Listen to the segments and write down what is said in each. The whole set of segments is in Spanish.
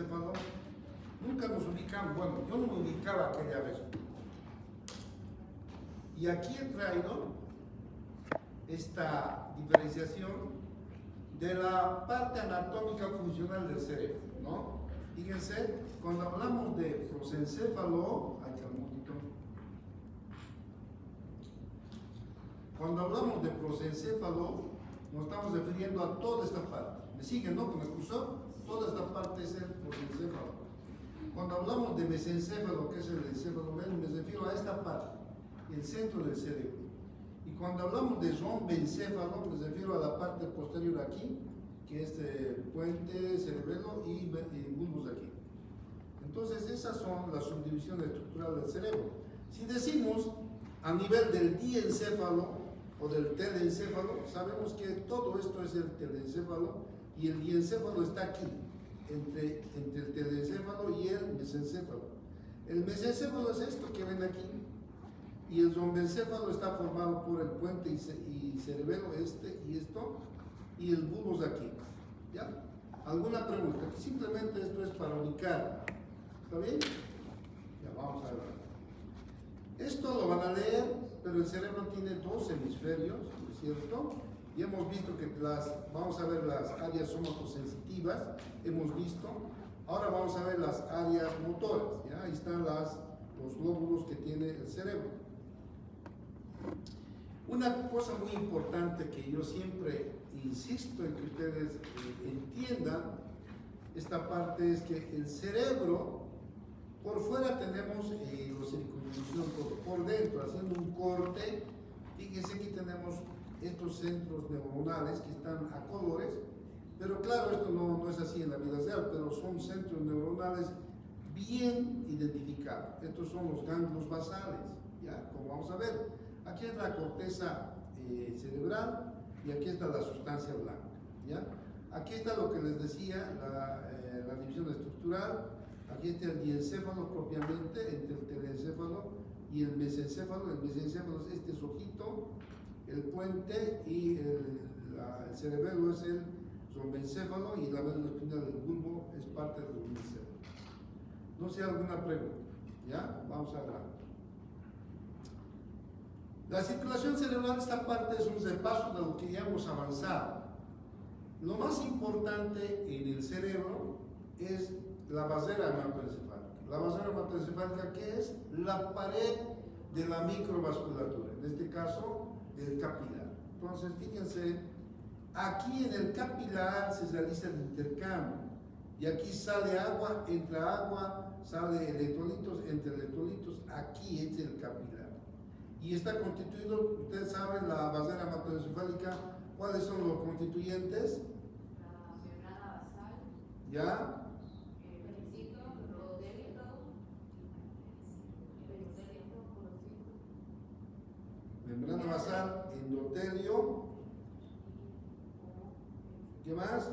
telencéfalo, nunca nos ubicamos. Bueno, yo no me ubicaba aquella vez. Y aquí he traído esta diferenciación de la parte anatómica funcional del cerebro, ¿no? Fíjense, cuando hablamos de prosencéfalo, cuando hablamos de prosencéfalo, nos estamos refiriendo a toda esta parte. ¿Me siguen, no? Con el cursor, toda esta parte es el prosencéfalo. Cuando hablamos de mesencéfalo, que es el encéfalo, me refiero a esta parte, el centro del cerebro. Y cuando hablamos de rombencéfalo, me refiero a la parte posterior aquí, que es el puente cerebelo y bulbos aquí. Entonces, esas son las subdivisiones estructurales del cerebro. Si decimos a nivel del diencéfalo o del telencéfalo, sabemos que todo esto es el telencéfalo y el diencéfalo está aquí, entre el telencéfalo y el mesencéfalo. El mesencéfalo es esto que ven aquí, y el rombencéfalo está formado por el puente y cerebelo, este y esto, y el bulbos aquí. ¿Ya? ¿Alguna pregunta? Simplemente esto es para ubicar. ¿Está bien? Ya, vamos a ver. Esto lo van a leer, pero el cerebro tiene dos hemisferios, ¿no es cierto? Y hemos visto que vamos a ver las áreas somatosensitivas, hemos visto. Ahora vamos a ver las áreas motoras, ¿ya? Ahí están los lóbulos que tiene el cerebro. Una cosa muy importante que yo siempre insisto en que ustedes entiendan esta parte es que el cerebro, por fuera tenemos los circunvolución, por dentro, haciendo un corte, fíjense que tenemos estos centros neuronales que están a colores, pero claro, esto no es así en la vida real, pero son centros neuronales bien identificados. Estos son los ganglios basales, ¿ya? Como vamos a ver. Aquí es la corteza cerebral y aquí está la sustancia blanca, ¿ya? Aquí está lo que les decía, la división estructural. Aquí está el diencéfalo propiamente, entre el telencéfalo y el mesencéfalo. El mesencéfalo es este rojito, el puente, y el cerebelo es el rombencéfalo, y la médula espinal del bulbo es parte del rombencéfalo. No sé, alguna pregunta, ¿ya? Vamos a hablar. La circulación cerebral, esta parte es un repaso de lo que ya hemos avanzado. Lo más importante en el cerebro es la basera hematoencefálica. La basera hematoencefálica, que es la pared de la microvasculatura, en este caso del capilar. Entonces, fíjense, aquí en el capilar se realiza el intercambio, y aquí sale agua, entra agua, sale electrolitos, entre electrolitos, aquí es el capilar. Y está constituido, ustedes saben, la basera hematoencefálica, ¿cuáles son los constituyentes? La membrana basal. ¿Ya? Membrana basal, endotelio, ¿qué más?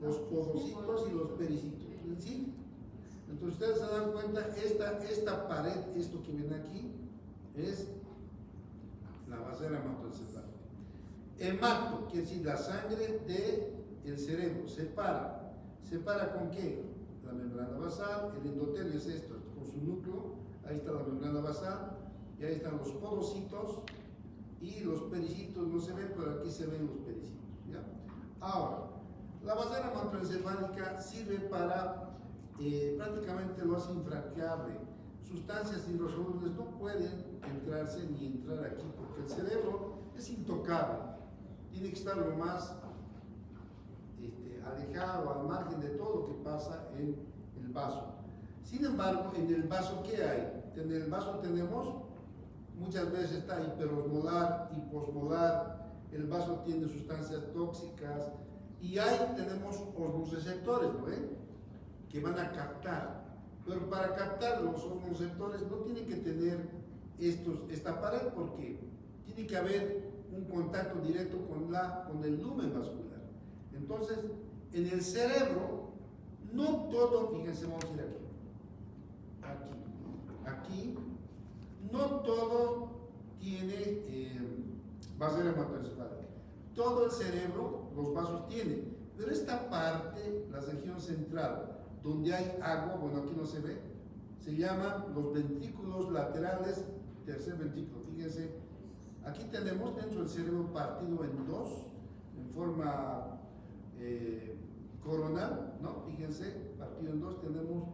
Los podocitos y los pericitos, ¿sí? Entonces ustedes se dan cuenta, esta pared, esto que ven aquí, es la basera hematoencefálica. Hemato, quiere decir la sangre del cerebro, separa ¿con qué? La membrana basal. El endotelio es esto, con su núcleo, ahí está la membrana basal, y ahí están los podocitos, y los pericitos no se ven, pero aquí se ven los pericitos, ¿ya? Ahora, la basera hematoencefálica sirve para, prácticamente lo hace infranqueable. Sustancias hidrosolubles no pueden entrarse ni entrar aquí, porque el cerebro es intocable, tiene que estar lo más alejado, al margen de todo lo que pasa en el vaso. Sin embargo, en el vaso, ¿qué hay? En el vaso tenemos, muchas veces está hiperosmolar, hiposmolar, el vaso tiene sustancias tóxicas, y ahí tenemos osmoreceptores, ¿no ven? Que van a captar. Pero para captar los osmoreceptores no tienen que tener esta pared, porque tiene que haber un contacto directo con el lumen vascular. Entonces, en el cerebro, no todo, fíjense, vamos a ir aquí, no todo tiene basera hematoencefálica. Todo el cerebro, los vasos tienen, pero esta parte, la región central, donde hay agua, bueno, aquí no se ve, se llaman los ventrículos laterales, tercer ventrículo. Fíjense, aquí tenemos dentro del cerebro partido en dos, en forma coronal, ¿no? Fíjense, partido en dos, tenemos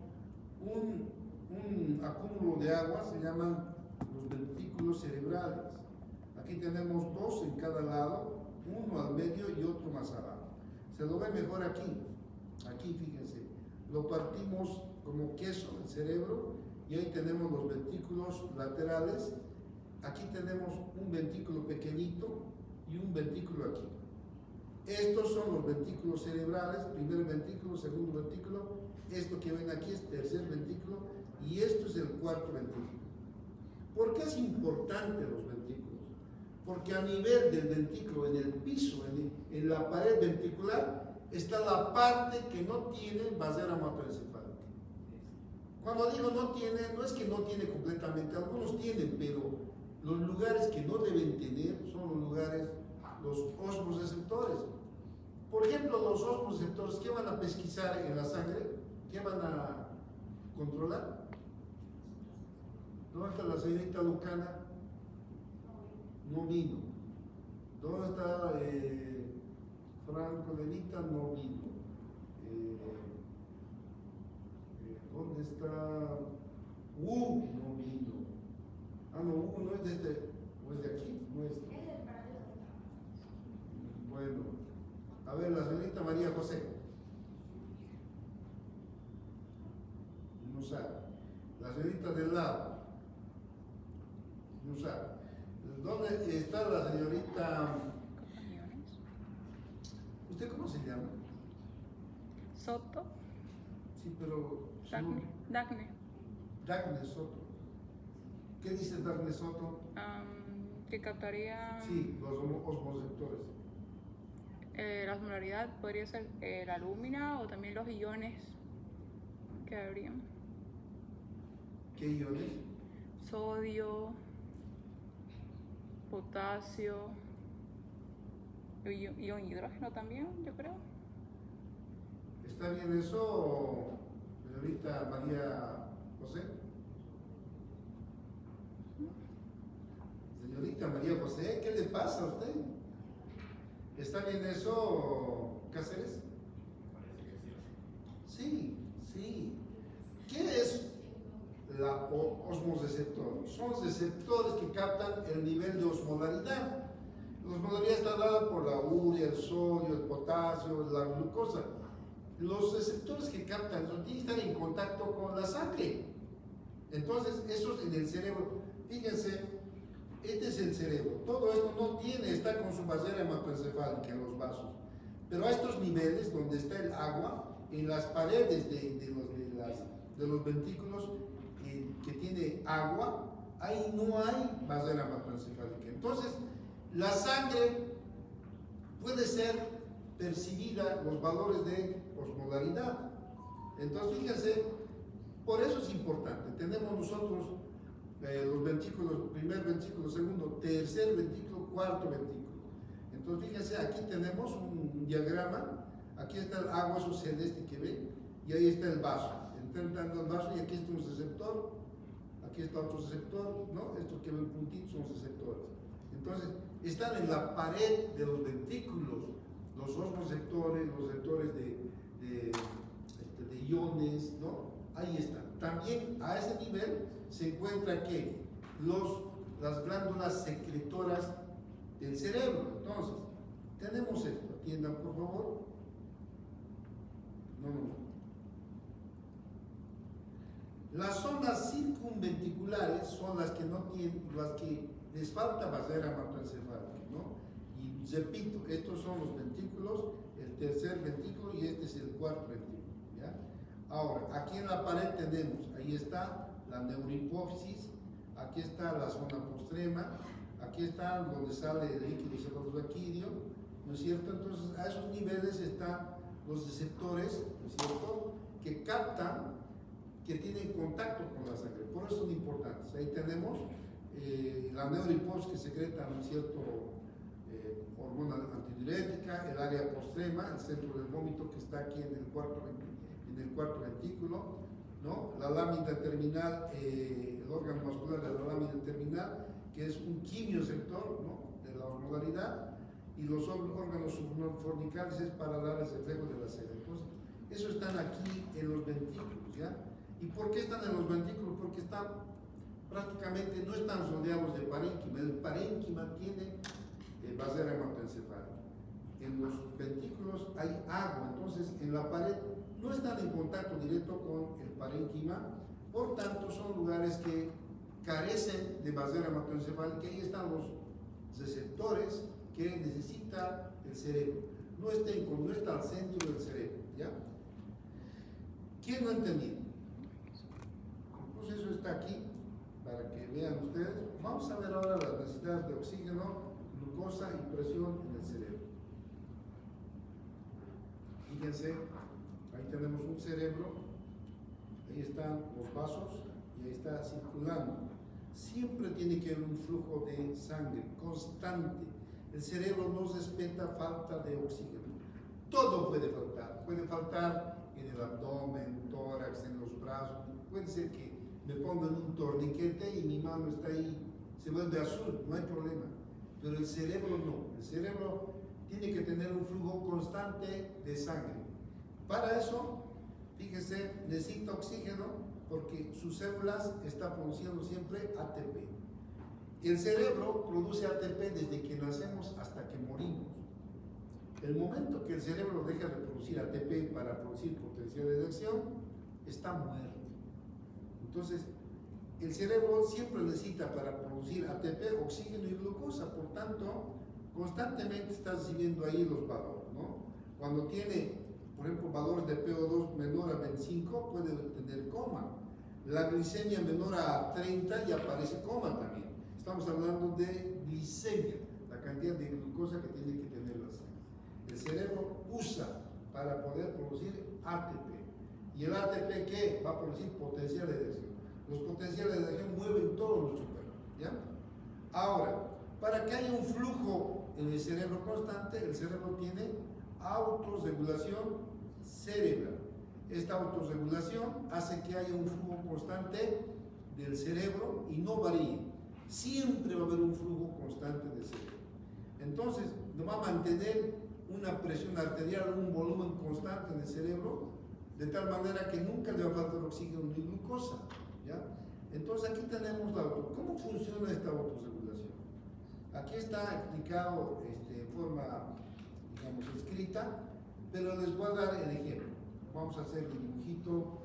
un acúmulo de agua, se llaman los ventrículos cerebrales. Aquí tenemos dos en cada lado, uno al medio y otro más abajo. Se lo ve mejor aquí, fíjense, lo partimos como queso, el cerebro, y ahí tenemos los ventrículos laterales. Aquí tenemos un ventrículo pequeñito y un ventrículo aquí. Estos son los ventrículos cerebrales, primer ventrículo, segundo ventrículo. Esto que ven aquí es tercer ventrículo y esto es el cuarto ventrículo. ¿Por qué es importante los ventrículos? Porque a nivel del ventrículo, en el piso, en la pared ventricular, está la parte que no tiene vasera hematoencefálica. Cuando digo no tiene, no es que no tiene completamente, algunos tienen, pero los lugares que no deben tener son los lugares, los osmoreceptores. Por ejemplo, los osmoreceptores, ¿qué van a pesquisar en la sangre? ¿Qué van a controlar? ¿Dónde está la señorita Lucana? No vino. ¿Dónde está Franco Levita? No vino. ¿Dónde está no vino. Ah, no, no es de este, o es de aquí, no es. Bueno, a ver, la señorita María José. No sabe. La señorita del lado. No sabe. ¿Dónde está la señorita? ¿Usted cómo se llama? Soto. Sí, pero. Dagne. Dagne Soto. ¿Qué dice Dagne Soto? Que captaría Sí, los osmoreceptores. la osmolaridad, podría ser la lúmina o también los iones que habrían. ¿Qué iones? Sodio, potasio, ion hidrógeno también, yo creo. ¿Está bien eso, señorita María José? Señorita María José, ¿qué le pasa a usted? ¿Está bien eso, Cáceres? Sí, sí. ¿Qué es la osmoreceptor? Son receptores que captan el nivel de osmolaridad. La osmolaridad está dada por la urea, el sodio, el potasio, la glucosa. Los receptores que captan eso tienen que estar en contacto con la sangre. Entonces, esos en el cerebro, fíjense, este es el cerebro. Todo esto no tiene, está con su vasera hematoencefálica en los vasos. Pero a estos niveles, donde está el agua, en las paredes de los ventrículos que tiene agua, ahí no hay vasera hematoencefálica. Entonces, la sangre puede ser percibida, los valores de osmolaridad. Entonces, fíjense, por eso es importante. Tenemos nosotros los ventrículos, primer ventrículo, segundo, tercer ventrículo, cuarto ventrículo. Entonces, fíjense, aquí tenemos un diagrama. Aquí está el agua, eso celeste que ven, y ahí está el vaso. Está entrando el vaso y aquí está un receptor, aquí está otro receptor, ¿no? Estos que ven puntitos son receptores. Entonces, están en la pared de los ventrículos, los osmoreceptores, los receptores de iones, ¿no? Ahí están. También a ese nivel se encuentra que las glándulas secretoras del cerebro. Entonces, tenemos esto. Atiendan, por favor. No. Las zonas circunventriculares son las que no tienen, las que les falta vasera hematoencefálica, ¿no? Y repito, estos son los ventrículos, el tercer ventrículo y este es el cuarto ventrículo, ¿ya? Ahora, aquí en la pared tenemos, ahí está la neurohipófisis, aquí está la zona postrema, aquí está donde sale el líquido cefalorraquídeo, ¿no es cierto? Entonces, a esos niveles están los receptores, ¿no es cierto?, que captan, que tienen contacto con la sangre, por eso son importantes. Ahí tenemos la neurohipófisis que secreta, ¿no es cierto?, hormona antidiurética, el área postrema, el centro del vómito que está aquí en el cuarto, en en el cuarto ventrículo, ¿no? La lámina terminal, el órgano muscular de la lámina terminal, que es un quimioreceptor, ¿no? De la osmolaridad, y los órganos subfornicales es para dar el reflejo de la sed. Entonces, eso están aquí en los ventrículos, ¿ya? ¿Y por qué están en los ventrículos? Porque están prácticamente, no están rodeados de parénquima. El parénquima tiene basera hematoencefálica. En los ventrículos hay agua, entonces en la pared no están en contacto directo con el parénquima, por tanto son lugares que carecen de basera hematoencefálica, y ahí están los receptores que necesita el cerebro. No está al centro del cerebro, ¿ya? ¿Quién no ha entendido? Pues eso está aquí para que vean ustedes. Vamos a ver ahora las necesidades de oxígeno, glucosa y presión en el cerebro. Fíjense, ahí tenemos un cerebro, ahí están los vasos y ahí está circulando. Siempre tiene que haber un flujo de sangre constante. El cerebro no respeta falta de oxígeno. Todo puede faltar en el abdomen, tórax, en los brazos. Puede ser que me pongan un torniquete y mi mano está ahí, se vuelve azul, no hay problema. Pero el cerebro no. El cerebro tiene que tener un flujo constante de sangre. Para eso, fíjese, necesita oxígeno porque sus células están produciendo siempre ATP. El cerebro produce ATP desde que nacemos hasta que morimos. El momento que el cerebro deja de producir ATP para producir potencial de erección, está muerto. Entonces, el cerebro siempre necesita para producir ATP, oxígeno y glucosa, por tanto, constantemente está recibiendo ahí los valores, ¿no? Cuando tiene, por ejemplo, valores de PO2 menor a 25, puede tener coma. La glicemia menor a 30 y aparece coma también. Estamos hablando de glicemia, la cantidad de glucosa que tiene que tener la sangre. El cerebro usa para poder producir ATP. ¿Y el ATP qué? Va a producir potencial de erección. Los potenciales de erección mueven todos los cuerpos, ¿ya? Ahora, para que haya un flujo en el cerebro constante, el cerebro tiene autorregulación cerebral. Esta autorregulación hace que haya un flujo constante del cerebro y no varíe. Siempre va a haber un flujo constante del cerebro. Entonces, va a mantener una presión arterial, un volumen constante en el cerebro, de tal manera que nunca le va a faltar oxígeno ni glucosa, ¿ya? Entonces aquí tenemos ¿cómo funciona esta autorregulación? Aquí está explicado en forma, digamos, escrita, pero les voy a dar el ejemplo. Vamos a hacer el dibujito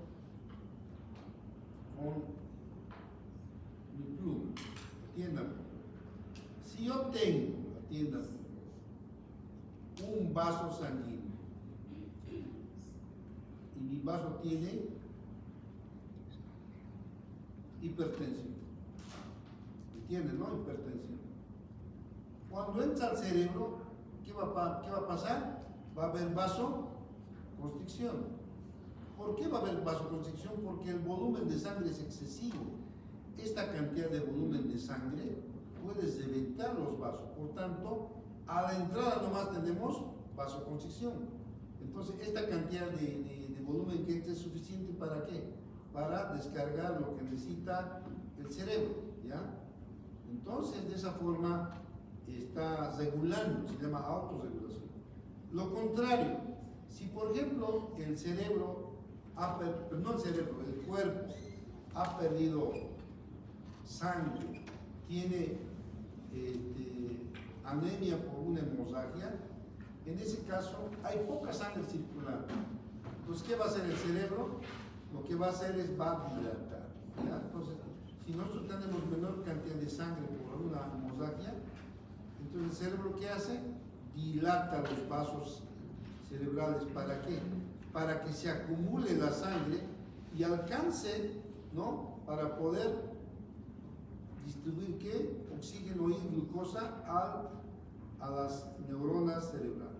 con mi pluma. Atiendan. Si yo tengo, atiendan, un vaso sanguíneo y mi vaso tiene hipertensión, ¿entienden, no? Hipertensión. Cuando entra al cerebro, ¿qué va a pasar? Va a haber vasoconstricción. ¿Por qué va a haber vasoconstricción? Porque el volumen de sangre es excesivo. Esta cantidad de volumen de sangre puede reventar los vasos. Por tanto, a la entrada nomás tenemos vasoconstricción. Entonces, esta cantidad de volumen que entra es suficiente ¿para qué? Para descargar lo que necesita el cerebro, ¿ya? Entonces, de esa forma está regulando, se llama autorregulación. Lo contrario, si por ejemplo el cerebro, el cuerpo ha perdido sangre, tiene anemia por una hemorragia, en ese caso hay poca sangre circulando. Entonces, ¿qué va a hacer el cerebro? Lo que va a hacer es va a dilatar, ¿ya? Entonces, si nosotros tenemos menor cantidad de sangre por una hemorragia, entonces el cerebro ¿qué hace? Dilata los vasos cerebrales. ¿Para qué? Para que se acumule la sangre y alcance, ¿no? Para poder distribuir ¿qué? Oxígeno y glucosa a las neuronas cerebrales.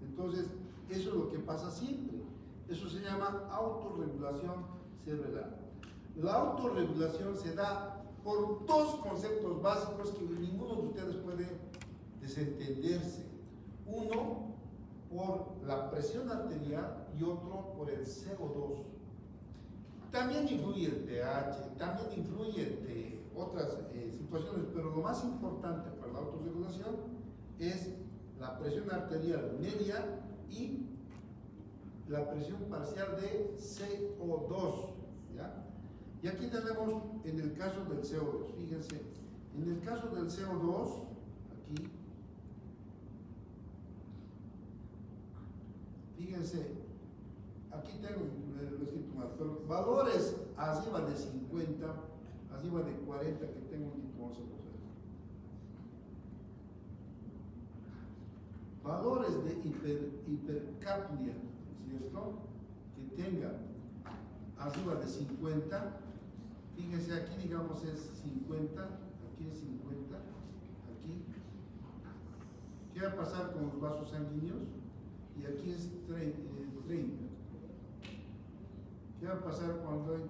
Entonces, eso es lo que pasa siempre. Eso se llama autorregulación cerebral. La autorregulación se da por dos conceptos básicos que ninguno de ustedes puede desentenderse. Uno, por la presión arterial y otro por el CO2. También influye el pH, también influye otras situaciones, pero lo más importante para la autorregulación es la presión arterial media y la presión parcial de CO2, ¿ya? Y aquí tenemos en el caso del CO2, fíjense, en el caso del CO2, aquí, fíjense, aquí tengo lo he escrito mal, pero valores arriba de 50, arriba de 40 que tengo aquí, vamos a hacer. Valores de hipercapnia, ¿cierto? Que tenga arriba de 50, fíjense aquí digamos es 50, aquí es 50, aquí. ¿Qué va a pasar con los vasos sanguíneos? Y aquí es 30. ¿Qué va a pasar cuando hay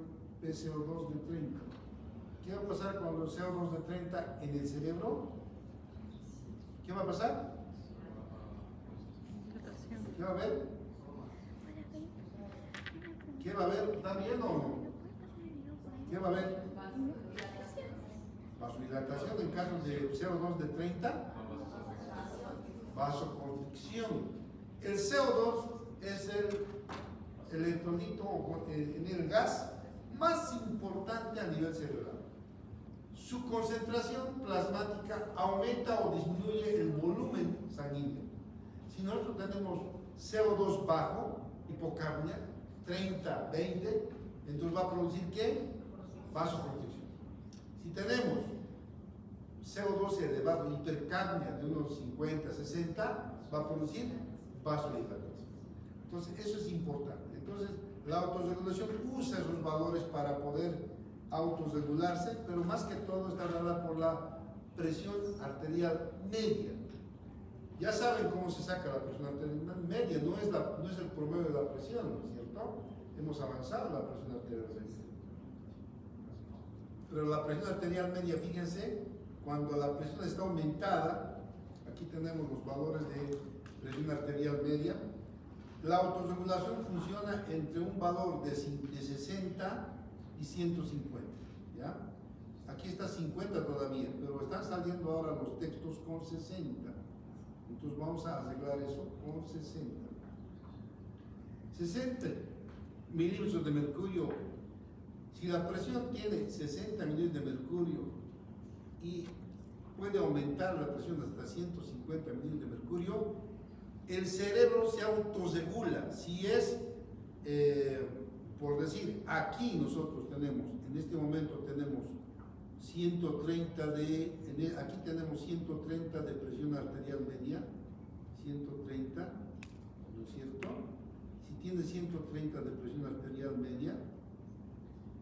PCO2 de 30? ¿Qué va a pasar cuando el CO2 de 30 en el cerebro? ¿Qué va a pasar? ¿Qué va a haber? ¿Qué va a haber? ¿Está bien o no? ¿Qué va a haber? Vasodilatación en caso de CO2 de 30. Vasoconstricción. El CO2 es el electrolito en el gas más importante a nivel cerebral. Su concentración plasmática aumenta o disminuye el volumen sanguíneo. Si nosotros tenemos CO2 bajo, hipocapnia, 30, 20, entonces va a producir ¿qué? Vasoconstricción. Si tenemos CO2 elevado, hipercapnia de unos 50, 60, va a producir vasodilatación. Entonces, eso es importante. Entonces, la autorregulación usa esos valores para poder autorregularse, pero más que todo está dada por la presión arterial media. Ya saben cómo se saca la presión arterial media, no es el promedio de la presión, ¿no es cierto? Hemos avanzado en la presión arterial media. Pero la presión arterial media, fíjense, cuando la presión está aumentada, aquí tenemos los valores de presión arterial media, la autorregulación funciona entre un valor de 60 y 150, ¿ya? Aquí está 50 todavía, pero están saliendo ahora los textos con 60. Entonces vamos a arreglar eso con 60. 60 milímetros de mercurio. Si la presión tiene 60 milímetros de mercurio y puede aumentar la presión hasta 150 milímetros de mercurio, el cerebro se autorregula. Si es, por decir, aquí nosotros tenemos, en este momento tenemos 130 aquí tenemos 130 de presión arterial media, 130, ¿no es cierto? Si tiene 130 de presión arterial media,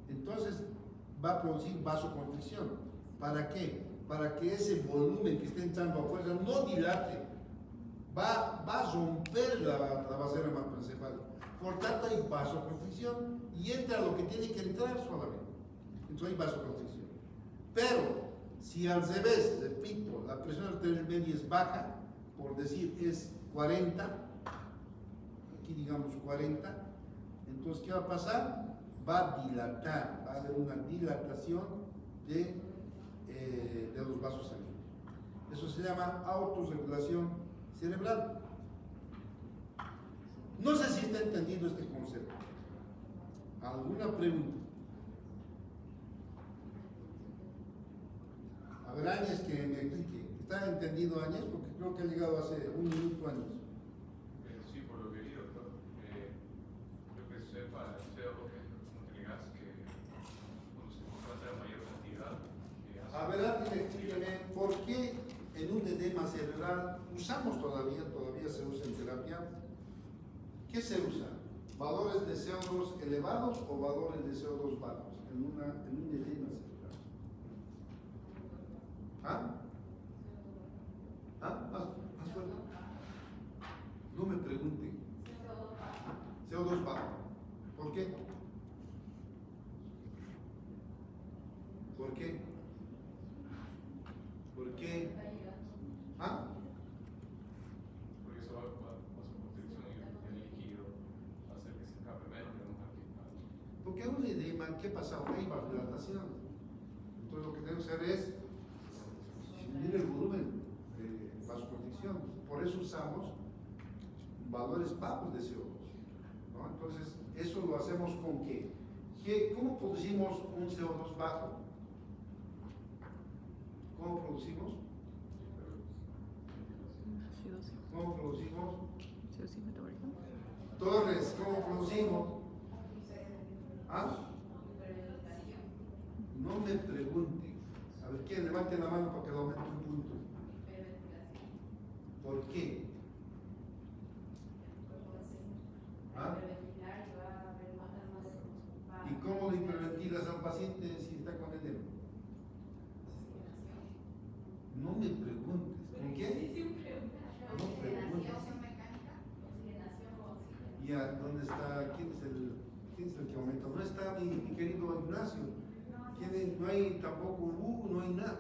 entonces va a producir vasoconstricción. ¿Para qué? Para que ese volumen que está entrando afuera no dilate, va a romper la vasera hematoencefálica. Por tanto hay vasoconstricción y entra lo que tiene que entrar solamente. Entonces hay vasoconstricción. Pero si al revés, repito, la presión arterial media es baja, por decir es 40, aquí digamos 40, entonces ¿qué va a pasar? Va a dilatar, va a haber una dilatación de los vasos sanguíneos. Eso se llama autorregulación cerebral. No sé si está entendido este concepto. ¿Alguna pregunta? A ver, Áñez, que me explique. ¿Está entendido, Áñez? Porque creo que ha llegado hace un minuto, Áñez. Sí, por lo que vi, doctor. Yo que sepa, el CO2 es el gas que cuando se encuentra en mayor cantidad. A ver, Ángel, explíqueme, ¿por qué en un edema cerebral usamos todavía se usa en terapia? ¿Qué se usa? ¿Valores de CO2 elevados o valores de CO2 bajos en un edema cerebral? ¿Ah? ¿Ah? ¿Más fuerte? No me pregunten. CO2 bajo. ¿Por qué? ¿Por qué? ¿Por qué? ¿Ah? Porque eso va a su protección y el líquido Porque un edema, ¿qué pasa? Hay vasodilatación. Entonces lo que tenemos que hacer es disminuir el volumen de vasoconstricción. Por eso usamos valores bajos de CO2, ¿no? Entonces, eso lo hacemos con qué? ¿Cómo producimos un CO2 bajo? ¿Cómo producimos? ¿Cómo producimos? Torres, ¿cómo producimos? ¿Ah? No me pregunten. A ver, ¿quién levante la mano para que le aumente un punto? ¿Por qué? ¿Ah? ¿Y cómo le hiperventilas al paciente si está con edema? No me preguntes. ¿Con qué? No preguntes. Ya, ¿dónde está? ¿Quién es el que aumenta? No está mi querido Ignacio. No hay tampoco Hugo, no hay nada.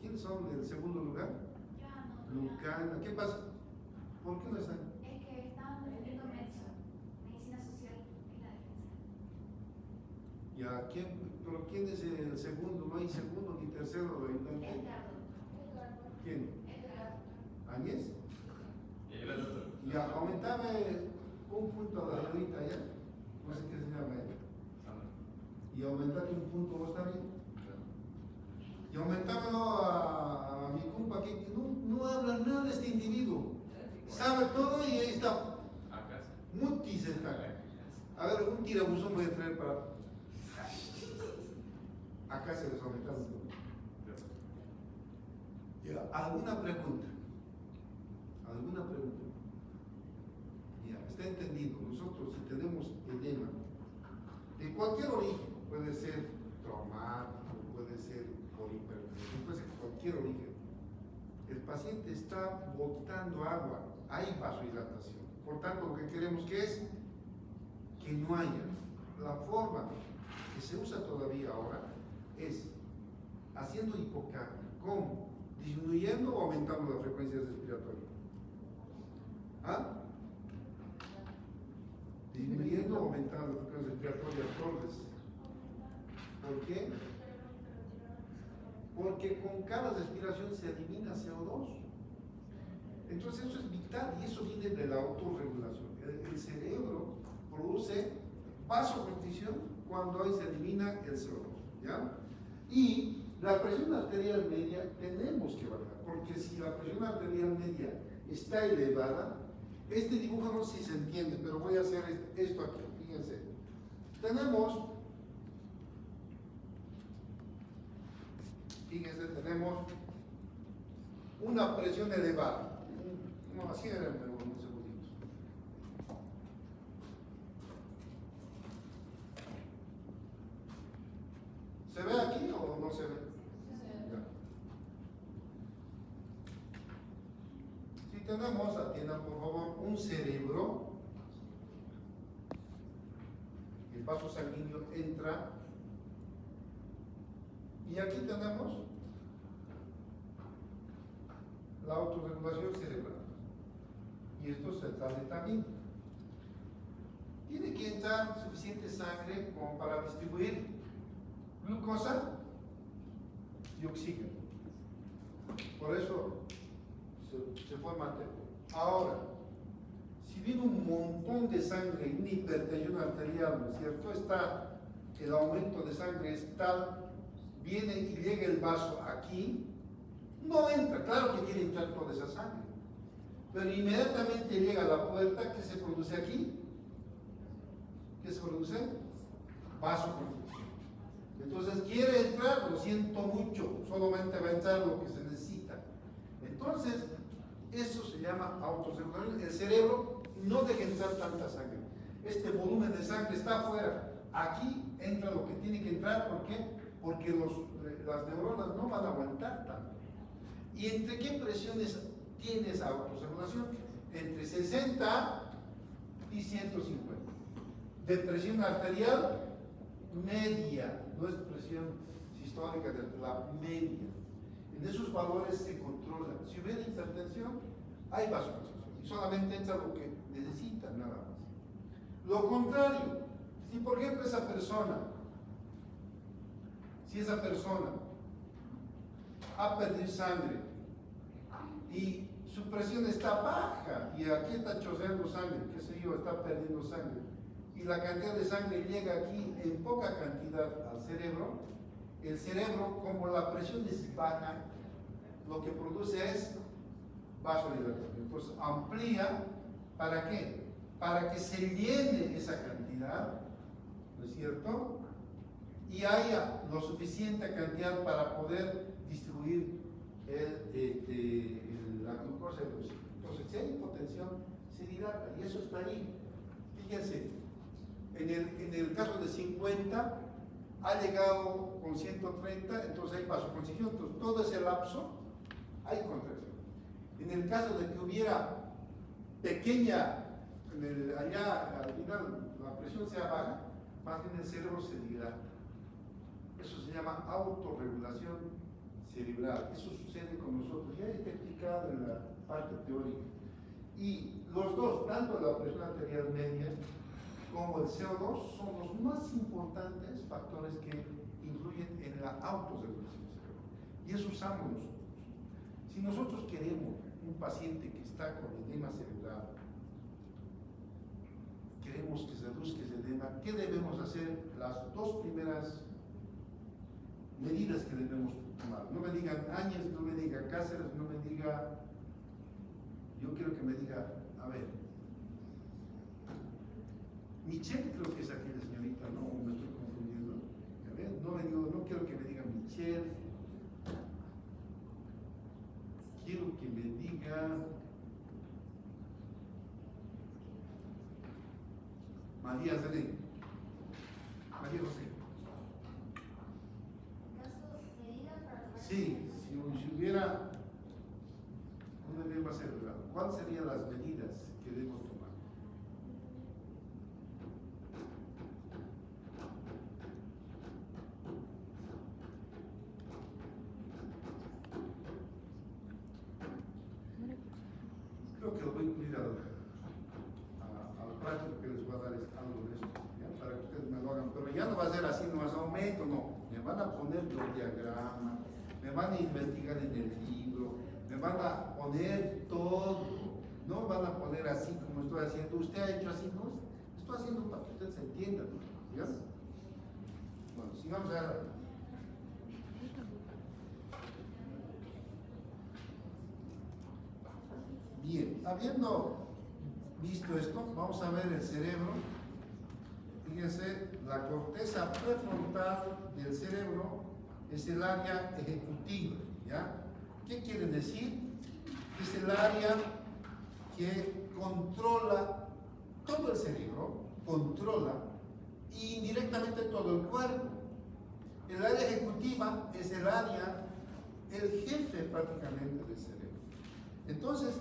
¿Quiénes son del segundo lugar? Lucana. ¿Qué pasa? ¿Por qué no están? Es que están vendiendo medicina social en la defensa. Ya, ¿pero quién es el segundo? No hay segundo ni tercero de ayudante. ¿Quién? ¿Añez? Ya, aumentame un punto a la señorita ya. No sé qué se llama ella. Y aumentate un punto vos también. Y aumentámelo a mi compa que no habla nada de este individuo. Sabe todo y ahí está. Mutis está. A ver, un tirabuzón voy a traer para. Acá se les aumentaron un poco. ¿Alguna pregunta? ¿Alguna pregunta? Ya, está entendido. Nosotros si tenemos edema de cualquier origen, puede ser traumático, puede ser por hipertensión, puede ser cualquier origen, el paciente está botando agua, hay vasodilatación. Por tanto, lo que queremos que es que no haya. La forma que se usa todavía ahora es haciendo hipocapnia. ¿Cómo? Disminuyendo o aumentando la frecuencia respiratoria. ¿Ah? Disminuyendo o aumentando la frecuencia respiratoria. Entonces, ¿por qué? Porque con cada respiración se elimina CO2. Entonces eso es vital y eso viene de la autorregulación. El cerebro produce vasoconstricción cuando ahí se elimina el CO2, ¿ya? Y la presión arterial media tenemos que bajar, porque si la presión arterial media está elevada, este dibujo no sé si se entiende, pero voy a hacer esto aquí, fíjense. Tenemos una presión elevada. No, así era, pero unos segunditos. ¿Se ve aquí o no se ve? Ya. Si tenemos, atiendan por favor, un cerebro, el vaso sanguíneo entra, y aquí tenemos la autorregulación cerebral. Y esto se sale también. Tiene que entrar suficiente sangre como para distribuir glucosa y oxígeno. Por eso se forma el tempo. Ahora, si viene un montón de sangre y una hipertensión arterial, ¿no es cierto? El aumento de sangre es tal, viene y llega el vaso aquí, no entra, claro que quiere entrar toda esa sangre. Pero inmediatamente llega a la puerta, ¿qué se produce aquí? ¿Qué se produce? Vasoconstricción. Entonces quiere entrar, lo siento mucho, solamente va a entrar lo que se necesita. Entonces, eso se llama autoregulación. El cerebro no deja entrar tanta sangre. Este volumen de sangre está afuera. Aquí entra lo que tiene que entrar, ¿por qué? Porque las neuronas no van a aguantar tanto. ¿Y entre qué presiones tiene esa autorregulación? Entre 60 y 150. De presión arterial media, no es presión sistólica, de la media. En esos valores se controla. Si hubiera hipertensión, hay vasoconstricción y solamente entra lo que necesita, nada más. Lo contrario, Si por ejemplo si esa persona ha perdido sangre y su presión está baja y aquí está chorreando sangre, qué sé yo, está perdiendo sangre, y la cantidad de sangre llega aquí en poca cantidad al cerebro, el cerebro, como la presión es baja, lo que produce es vasodilatación. Entonces amplía, ¿para qué? Para que se llene esa cantidad, ¿no es cierto? Y haya lo suficiente cantidad para poder distribuir la glucosa. Entonces, si hay hipotensión, se dilata, y eso está ahí. Fíjense, en el caso de 50, ha llegado con 130, entonces hay vasoconstricción, entonces todo ese lapso hay contracción. En el caso de que hubiera pequeña, allá al final la presión sea baja, más bien el cerebro se dilata. Eso se llama autorregulación cerebral. Eso sucede con nosotros. Ya está explicado en la parte teórica. Y los dos, tanto la presión arterial media como el CO2, son los más importantes factores que influyen en la autorregulación cerebral. Y eso usamos nosotros. Si nosotros queremos un paciente que está con edema cerebral, queremos que se reduzca ese edema, ¿qué debemos hacer? Las dos primeras medidas que debemos tomar. No me digan Áñez, no me diga Cáceres, no me diga. Yo quiero que me diga, a ver, Michelle creo que es aquella señorita, ¿no? Me estoy confundiendo. A ver, no quiero que me diga Michelle. Quiero que me diga María Zelén. María José. Sí, si hubiera un edema cerebral, ¿cuáles serían las medidas que debemos tomar? Creo que lo voy a incluir al práctico que les voy a dar es algo de esto, ¿ya? Para que ustedes me lo hagan, pero ya no va a ser así, nomás aumento, no. Me van a poner los diagramas, me van a investigar en el libro, me van a poner todo, no van a poner así como estoy haciendo. ¿Usted ha hecho así? No, estoy haciendo para que ustedes entiendan, ¿ya? Bueno, sigamos ahora. Bien, habiendo visto esto, vamos a ver el cerebro. Fíjense, la corteza prefrontal del cerebro es el área ejecutiva, ¿ya? ¿Qué quiere decir? Es el área que controla todo el cerebro, controla y indirectamente todo el cuerpo. El área ejecutiva es el área, el jefe prácticamente del cerebro. Entonces,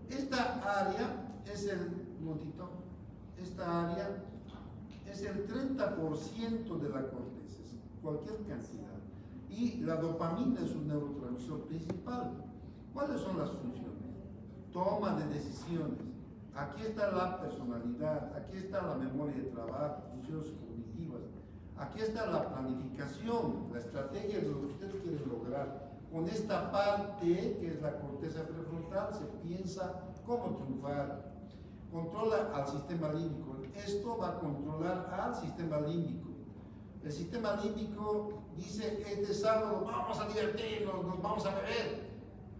esta área es esta área es el 30% de la corteza, cualquier cantidad. Y la dopamina es un neurotransmisor principal. ¿Cuáles son las funciones? Toma de decisiones. Aquí está la personalidad, aquí está la memoria de trabajo, funciones cognitivas. Aquí está la planificación, la estrategia de lo que ustedes quieren lograr. Con esta parte, que es la corteza prefrontal, se piensa cómo triunfar. Controla al sistema límbico. Esto va a controlar al sistema límbico. El sistema límbico dice, este sábado vamos a divertirnos, nos vamos a beber.